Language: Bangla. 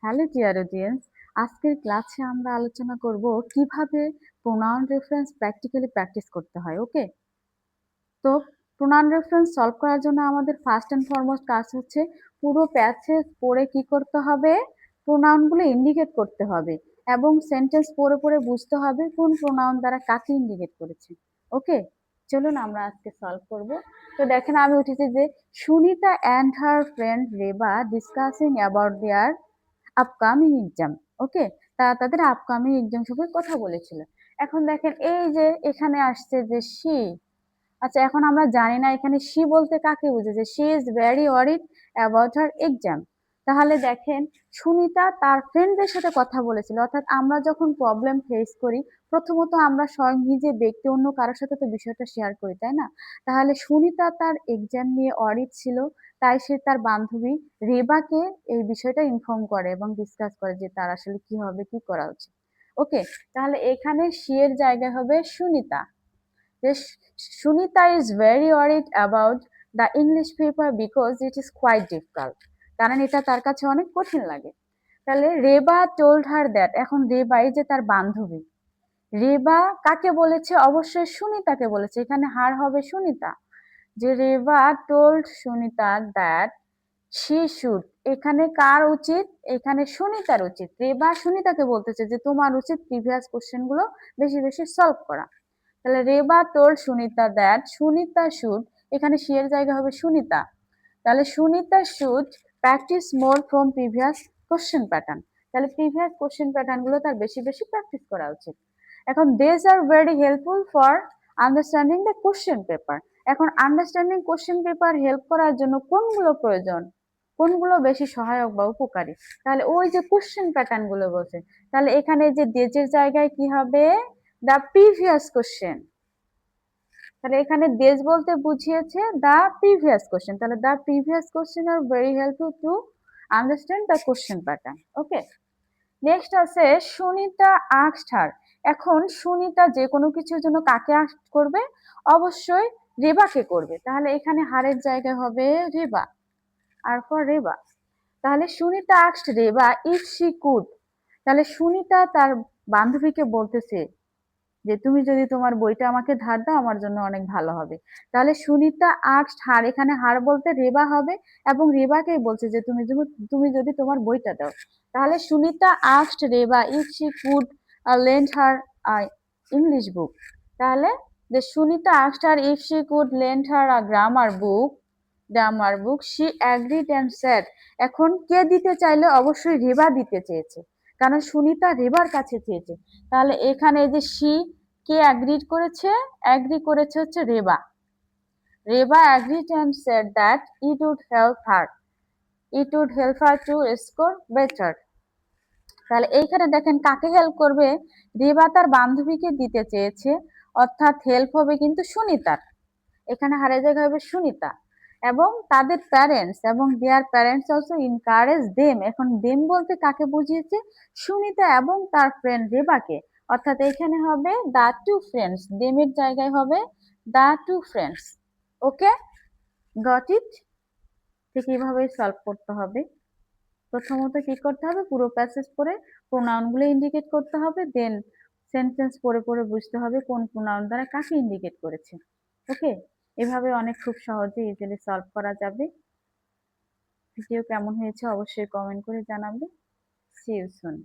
হ্যালো ডিয়ার অডিয়েন্স, আজকের ক্লাসে আমরা আলোচনা করব কিভাবে প্রোনাউন রেফারেন্স প্র্যাকটিক্যালি প্র্যাকটিস করতে হয়। ওকে, তো প্রোনাউন রেফারেন্স সলভ করার জন্য আমাদের ফার্স্ট অ্যান্ড ফরমোস্ট কাজ হচ্ছে পুরো প্যাসেজ পড়ে কি করতে হবে, প্রোনাউনগুলো ইন্ডিকেট করতে হবে এবং সেন্টেন্স পড়ে পড়ে বুঝতে হবে কোন প্রোনাউন দ্বারা কাকে ইন্ডিকেট করেছে। ওকে, চলুন আমরা আজকে সলভ করব। তো দেখেন আমি উঠেছি যে Sunita and her friend Reba discussing about their upcoming exam. Okay, তাদের আপকামিং এক্সাম সম্পর্কে কথা বলেছিল। এখন দেখেন এই যে এখানে আসছে যে শি। আচ্ছা, এখন আমরা জানি না এখানে শি বলতে কাকে বুঝেছে। She is very worried about her exam. তাহলে দেখেন সুনিতা তার ফ্রেন্ডদের সাথে কথা বলেছিল, অর্থাৎ আমরা যখন প্রবলেম ফেস করি প্রথমত আমরা স্বয়ং নিজে ব্যক্তি অন্য কারোর সাথে তো বিষয়টা শেয়ার করি, তাই না? তাহলে সুনিতা তার এক্সাম নিয়ে ওয়ারিড ছিল, তাই সে তার বান্ধবী রেবাকে এই বিষয়টা ইনফর্ম করে এবং ডিসকাস করে যে তার আসলে কি হবে, কি করা উচিত। ওকে, তাহলে এখানে শি এর জায়গায় হবে Sunita. Sunita is very worried about the English paper because it is quite difficult. কারণ এটা তার কাছে অনেক কঠিন লাগে। তাহলে রেবা told her that, এখন রেবা এই যে তার বান্ধবী, রেবা কাকে বলেছে? অবশ্যই সুনিতাকে বলেছে। এখানে হার হবে সুনিতা। যে Reba told Sunita that she should, এখানে কার উচিত? এখানে সুনিতার উচিত। রেবা সুনিতাকে বলতেছে যে তোমার উচিত প্রিভিয়াস কোশ্চেন গুলো বেশি বেশি সলভ করা। তাহলে Reba told Sunita that Sunita should, এখানে সি এর জায়গা হবে সুনিতা। তাহলে Sunita should practise more from previous question pattern. তাহলে প্রিভিয়াস কোশ্চেন প্যাটার্ন গুলো তার বেশি বেশি প্র্যাকটিস করা উচিত। এখন these are very helpful for understanding the question paper. এখন আন্ডারস্ট্যান্ডিং কোশ্চেন পেপার হেল্প করার জন্য কোনগুলো প্রয়োজন, কোনগুলো বেশি সহায়ক বা উপকারী? তাহলে ওই যে কোশ্চেন প্যাটার্ন গুলো বলছে, তাহলে এখানে যে দেজের জায়গায় কি হবে? The previous question. তাহলে এখানে দেশ বলতে বুঝিয়েছে দ্য প্রিভিয়াস কোশ্চেন। তাহলে the previous question R very helpful to understand the question pattern. Okay, next আছে সুনিতা আস্কড হার। এখন সুনিতা যে কোনো কিছুর জন্য কাকে আস্ক করবে? অবশ্যই রেবাকে করবে। তাহলে এখানে হারের জায়গায় হবে রেবা, আর ফর রেবা। তাহলে Sunita asked Reba if she could. তাহলে সুনিতা তার বান্ধবীকে বলতেছে যে তুমি যদি তোমার বইটা আমাকে ধার দাও আমার জন্য অনেক ভালো হবে। তাহলে সুনিতা আস্কড হার, এখানে হার বলতে রেবা হবে এবং রেবাকেই বলছে যে তুমি যদি তোমার বইটা দাও। তাহলে Sunita asked Reba if she could lend her English book. তাহলে যে Sunita asked her if she could lend her grammar book she agreed and said. এখন কে দিতে চাইলে? অবশ্যই রেবা দিতে চেয়েছে, কারণ সুনিতা রেবার কাছে চেয়েছে। তাহলে এখানে যে শি কে অ্যাগ্রিড করেছে? অ্যাগ্রি করেছে হচ্ছে Reba. Reba agreed and said that it would help her to score better. তাহলে এইখানে দেখেন কাকে হেল্প করবে? রেবা তার বান্ধবীকে দিতে চেয়েছে, অর্থাৎ হেল্প হবে কিন্তু সুনিতার। এখানে হারের জায়গা হবে সুনিতা এবং তাদের প্যারেন্টস, এবং their parents also encourage them. এখন দেম বলতে কাকে বুঝিয়েছে? সুনিতা এবং তার ফ্রেন্ড রেবাকে, অর্থাৎ এখানে হবে দা টু ফ্রেন্ডস। দেমের জায়গায় হবে the two friends. Okay, got it? ঠিক এইভাবেই সলভ করতে হবে। প্রথমত কি করতে হবে? পুরো প্যাসেজ পড়ে প্রোনাউনগুলো ইন্ডিকেট করতে হবে, দেন সেন্টেন্স পড়ে পড়ে বুঝতে হবে কোন প্রোনাউন দ্বারা কাকে ইন্ডিকেট করেছে। ওকে, এভাবে অনেক খুব সহজে ইজিলি সলভ করা যাবে। ভিডিও কেমন হয়েছে অবশ্যই কমেন্ট করে জানাবে। See you soon.